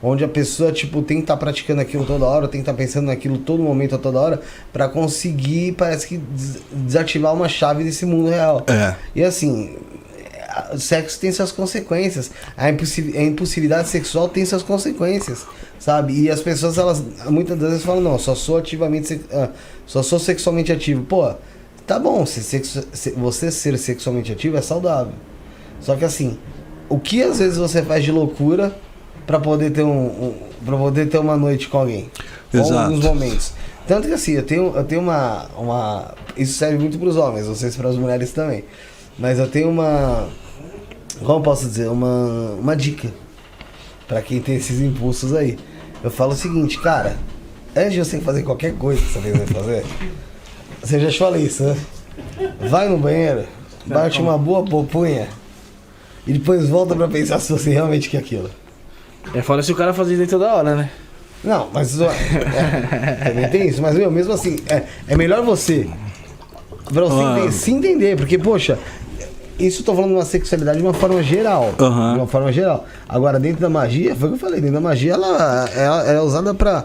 onde a pessoa, tipo, tem que estar praticando aquilo toda hora, tem que estar pensando naquilo todo momento, a toda hora, pra conseguir, parece que, desativar uma chave desse mundo real. E assim, o sexo tem suas consequências, a impulsividade sexual tem suas consequências, sabe? E as pessoas, elas, muitas das vezes falam, não, só sou sexualmente ativo. Pô, tá bom, você ser sexualmente ativo é saudável. Só que assim, o que às vezes você faz de loucura pra poder ter pra poder ter uma noite com alguém? Exato. Alguns momentos. Tanto que assim, eu tenho uma isso serve muito pros homens, não sei se pras mulheres também. Mas eu tenho como eu posso dizer, uma dica pra quem tem esses impulsos aí. Eu falo o seguinte, cara, antes de você fazer qualquer coisa que você vai fazer, você já te falei isso, né? Vai no banheiro, bate uma boa popunha e depois volta pra pensar se você realmente quer aquilo. Fora se o cara fazer isso toda hora, né? Não, mas também tem isso, mas mesmo assim, é melhor você pra você se entender, porque, poxa, isso eu tô falando de uma sexualidade de uma forma geral. De uma forma geral. Agora, dentro da magia, foi o que eu falei, dentro da magia ela é usada pra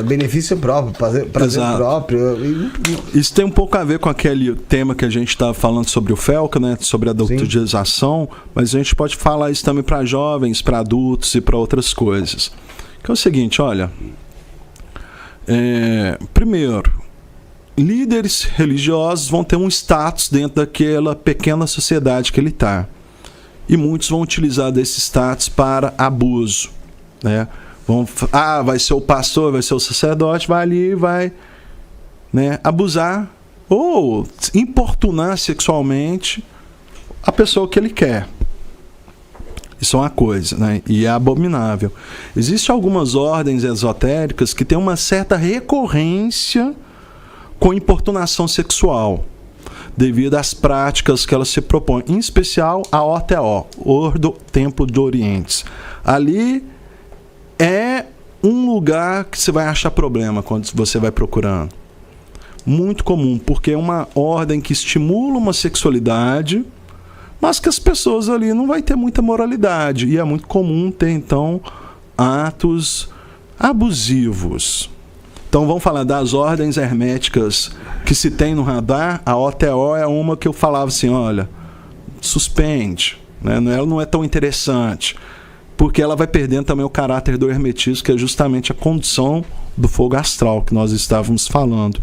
benefício próprio, prazer próprio. Isso tem um pouco a ver com aquele tema que a gente estava falando sobre o Felca, né? Sobre a doutrização, mas a gente pode falar isso também para jovens, para adultos e para outras coisas. Que é o seguinte, olha, primeiro, líderes religiosos vão ter um status dentro daquela pequena sociedade que ele está. E muitos vão utilizar desse status para abuso, né? Vai ser o pastor, vai ser o sacerdote, vai ali e vai, né, abusar ou importunar sexualmente a pessoa que ele quer. Isso é uma coisa, né? E é abominável. Existem algumas ordens esotéricas que têm uma certa recorrência com importunação sexual, devido às práticas que ela se propõe, em especial a OTO, Ordo Templo de Orientes. Ali é um lugar que você vai achar problema quando você vai procurando. Muito comum, porque é uma ordem que estimula uma sexualidade, mas que as pessoas ali não vai ter muita moralidade. E é muito comum ter, então, atos abusivos. Então vamos falar das ordens herméticas que se tem no radar. A OTO é uma que eu falava assim, olha, suspende, né? Ela não é tão interessante, porque ela vai perdendo também o caráter do hermetismo, que é justamente a condição do fogo astral que nós estávamos falando.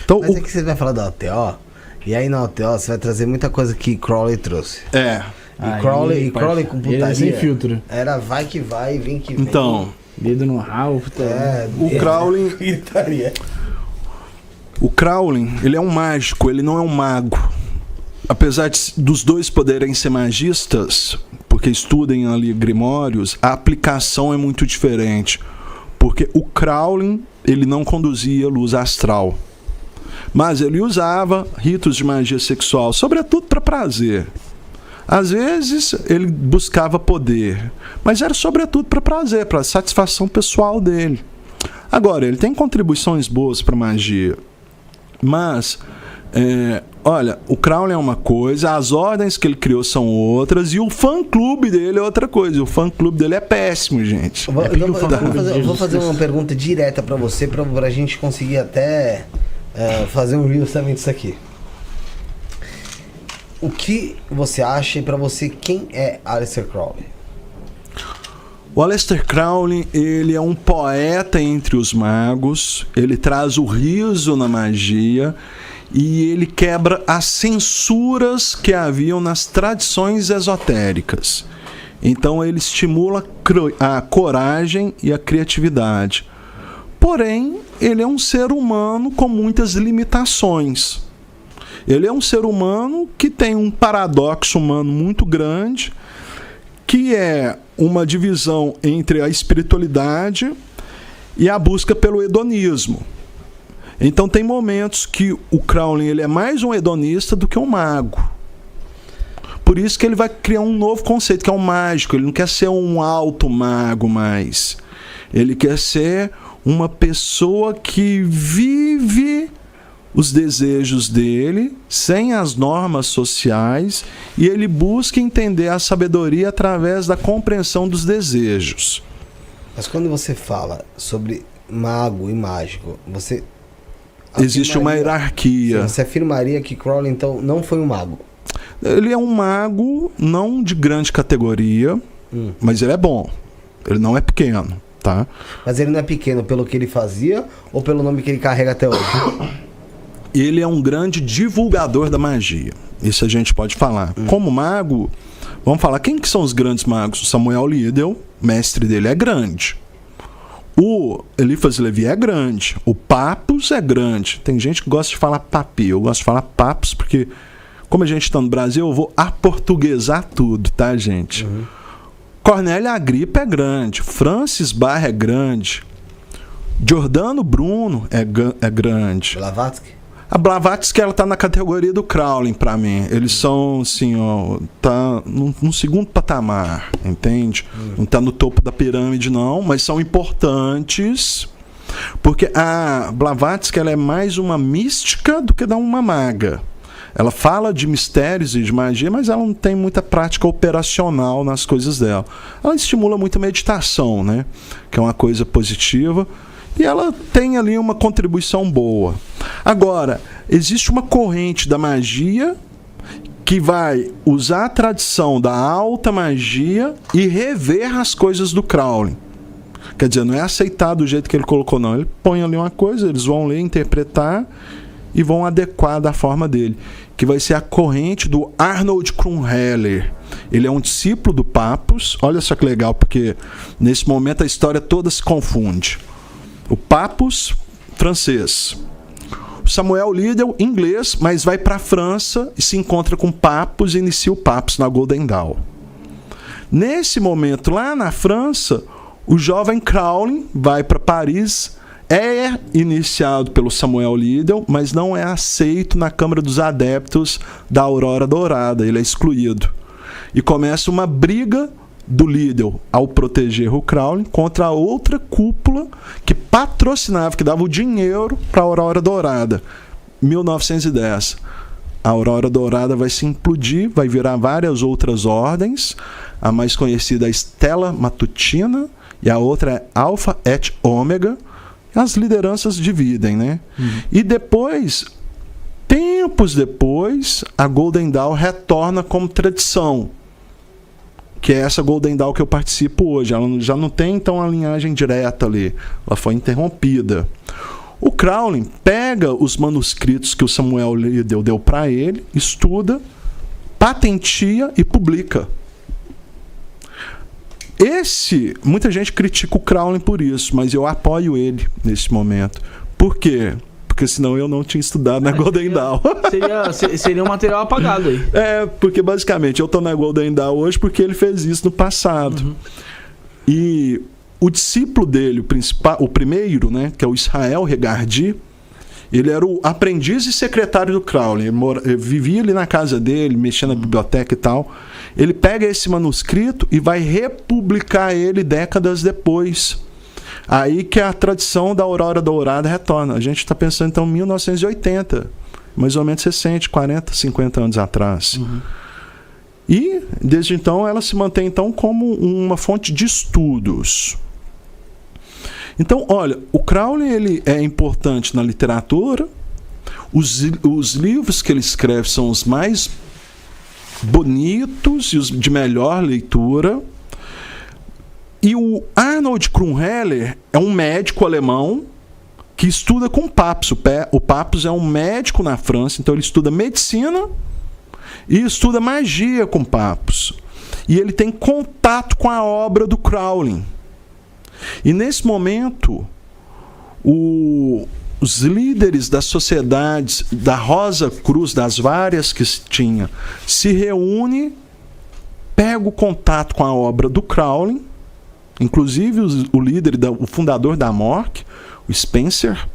Então, mas é que você vai falar da OTO, e aí na OTO você vai trazer muita coisa que Crowley trouxe. E Crowley com putaria sem filtro. Era vai que vai, vem que vem. Então, dedo no ralo. O Crowley, ele é um mágico, ele não é um mago. Apesar dos dois poderem ser magistas, porque estudem ali grimórios, a aplicação é muito diferente. Porque o Crowley, ele não conduzia luz astral, mas ele usava ritos de magia sexual, sobretudo para prazer. Às vezes ele buscava poder, mas era sobretudo para prazer, para satisfação pessoal dele. Agora, ele tem contribuições boas para magia, mas olha, o Crowley é uma coisa, as ordens que ele criou são outras, e o fã-clube dele é outra coisa. O fã-clube dele é péssimo, gente. Eu vou fazer uma pergunta direta para você, para a gente conseguir até fazer um reel também disso aqui. O que você acha, e para você, quem é Aleister Crowley? O Aleister Crowley, ele é um poeta entre os magos, ele traz o riso na magia e ele quebra as censuras que haviam nas tradições esotéricas. Então ele estimula a coragem e a criatividade. Porém, ele é um ser humano com muitas limitações. Ele é um ser humano que tem um paradoxo humano muito grande, que é uma divisão entre a espiritualidade e a busca pelo hedonismo. Então tem momentos que o Crowley ele é mais um hedonista do que um mago. Por isso que ele vai criar um novo conceito, que é um mágico. Ele não quer ser um alto mago mais. Ele quer ser uma pessoa que vive os desejos dele sem as normas sociais, e ele busca entender a sabedoria através da compreensão dos desejos. Mas quando você fala sobre mago e mágico, você... Existe uma hierarquia. Você afirmaria que Crowley, então, não foi um mago? Ele é um mago, não de grande categoria, mas ele é bom. Ele não é pequeno, tá? Mas ele não é pequeno pelo que ele fazia ou pelo nome que ele carrega até hoje? Ele é um grande divulgador da magia. Isso a gente pode falar. Como mago, vamos falar, quem que são os grandes magos? O Samuel Liddell, mestre dele, é grande. O Eliphas Levi é grande. O Papus é grande. Tem gente que gosta de falar papi. Eu gosto de falar Papus porque, como a gente está no Brasil, eu vou aportuguesar tudo, tá, gente? Cornélio Agrippa é grande. Francis Barre é grande. Giordano Bruno é grande. Blavatsky? A Blavatsky, ela tá na categoria do Crowley pra mim. Eles são, assim, ó, tá num segundo patamar, entende? Não tá no topo da pirâmide, não, mas são importantes, porque a Blavatsky, ela é mais uma mística do que uma maga. Ela fala de mistérios e de magia, mas ela não tem muita prática operacional nas coisas dela. Ela estimula muito a meditação, né? Que é uma coisa positiva. E ela tem ali uma contribuição boa. Agora, existe uma corrente da magia que vai usar a tradição da alta magia e rever as coisas do Crowley. Quer dizer, não é aceitar do jeito que ele colocou, não. Ele põe ali uma coisa, eles vão ler, interpretar e vão adequar da forma dele. Que vai ser a corrente do Arnold Krumheller. Ele é um discípulo do Papus. Olha só que legal, porque nesse momento a história toda se confunde. O Papus, francês. O Samuel Liddell, inglês, mas vai para a França e se encontra com o Papus e inicia o Papus na Golden Dawn. Nesse momento, lá na França, o jovem Crowley vai para Paris, é iniciado pelo Samuel Liddell, mas não é aceito na Câmara dos Adeptos da Aurora Dourada. Ele é excluído. E começa uma briga do Liddell ao proteger o Crowley contra a outra cúpula que patrocinava, que dava o dinheiro para a Aurora Dourada. 1910. A Aurora Dourada vai se implodir, vai virar várias outras ordens. A mais conhecida é a Stella Matutina e a outra é Alpha et Ômega. As lideranças dividem, né? E depois, tempos depois, a Golden Dawn retorna como tradição, que é essa Golden Dawn que eu participo hoje. Ela já não tem, então, a linhagem direta ali. Ela foi interrompida. O Crowley pega os manuscritos que o Samuel Liddell deu para ele, estuda, patentia e publica. Muita gente critica o Crowley por isso, mas eu apoio ele nesse momento. Por quê? Porque senão eu não tinha estudado na Golden Dawn. Seria um material apagado aí. Porque basicamente eu estou na Golden Dawn hoje porque ele fez isso no passado. E o discípulo dele, o primeiro, né, que é o Israel Regardi, ele era o aprendiz e secretário do Crowley. Ele vivia ali na casa dele, mexia na biblioteca e tal. Ele pega esse manuscrito e vai republicar ele décadas depois. Aí que a tradição da Aurora Dourada retorna. A gente está pensando, então, em 1980, mais ou menos recente, 40, 50 anos atrás. E, desde então, ela se mantém, então, como uma fonte de estudos. Então, olha, o Crowley, ele é importante na literatura. Os livros que ele escreve são os mais bonitos e os de melhor leitura. E o Arnold Krumheller é um médico alemão que estuda com o Papus. O Papus é um médico na França, então ele estuda medicina e estuda magia com o Papus. E ele tem contato com a obra do Crowley. E nesse momento, os líderes das sociedades da Rosa Cruz, das várias que se tinha, se reúnem, pegam contato com a obra do Crowley, inclusive o líder, o fundador da MORC, o Spencer.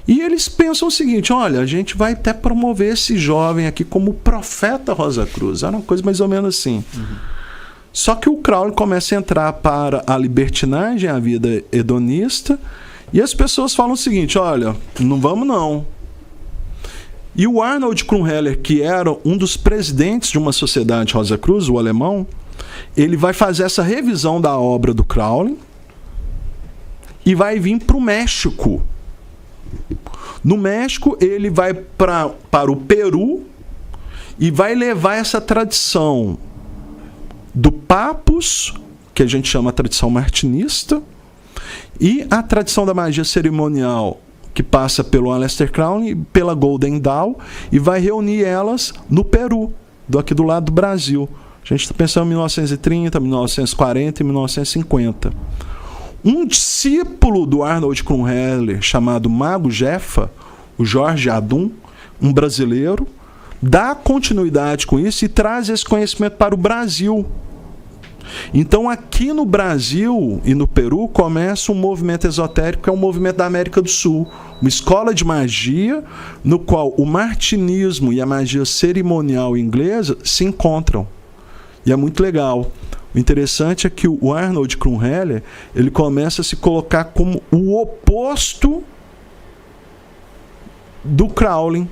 E eles pensam o seguinte: olha, a gente vai até promover esse jovem aqui como profeta Rosa Cruz. Era uma coisa mais ou menos assim. Só que o Crowley começa a entrar para a libertinagem, a vida hedonista, e as pessoas falam o seguinte: olha, não vamos não. E o Arnold Krumheller, que era um dos presidentes de uma sociedade Rosa Cruz, o alemão, ele vai fazer essa revisão da obra do Crowley e vai vir para o México. No México, ele vai para o Peru e vai levar essa tradição do Papus, que a gente chama a tradição martinista, e a tradição da magia cerimonial, que passa pelo Aleister Crowley, pela Golden Dawn, e vai reunir elas no Peru, aqui do lado do Brasil. A gente está pensando em 1930, 1940 e 1950. Um discípulo do Arnold Krumheller, chamado Mago Jeffa, o Jorge Adum, um brasileiro, dá continuidade com isso e traz esse conhecimento para o Brasil. Então, aqui no Brasil e no Peru, começa um movimento esotérico, que é um movimento da América do Sul. Uma escola de magia, no qual o martinismo e a magia cerimonial inglesa se encontram. E é muito legal. O interessante é que o Arnold Krumheller, ele começa a se colocar como o oposto do Crowley.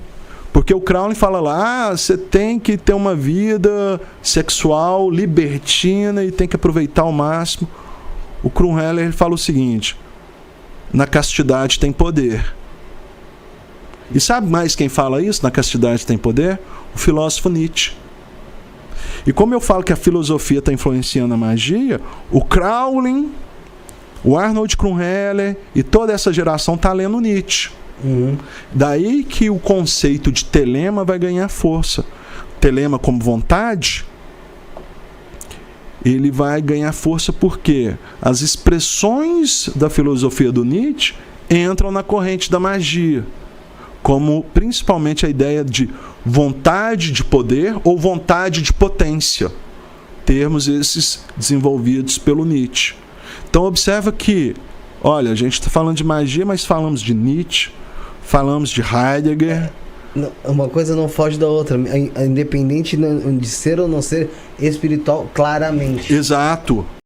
Porque o Crowley fala lá, você tem que ter uma vida sexual libertina e tem que aproveitar ao máximo. O Krumheller, ele fala o seguinte: na castidade tem poder. E sabe mais quem fala isso, na castidade tem poder? O filósofo Nietzsche. E como eu falo que a filosofia está influenciando a magia, o Crowley, o Arnold Krumheller e toda essa geração está lendo Nietzsche. Daí que o conceito de telema vai ganhar força. Telema como vontade, ele vai ganhar força porque as expressões da filosofia do Nietzsche entram na corrente da magia, como principalmente a ideia de vontade de poder ou vontade de potência, termos esses desenvolvidos pelo Nietzsche. Então observa que, olha, a gente está falando de magia, mas falamos de Nietzsche, falamos de Heidegger. Uma coisa não foge da outra, independente de ser ou não ser espiritual, claramente. Exato.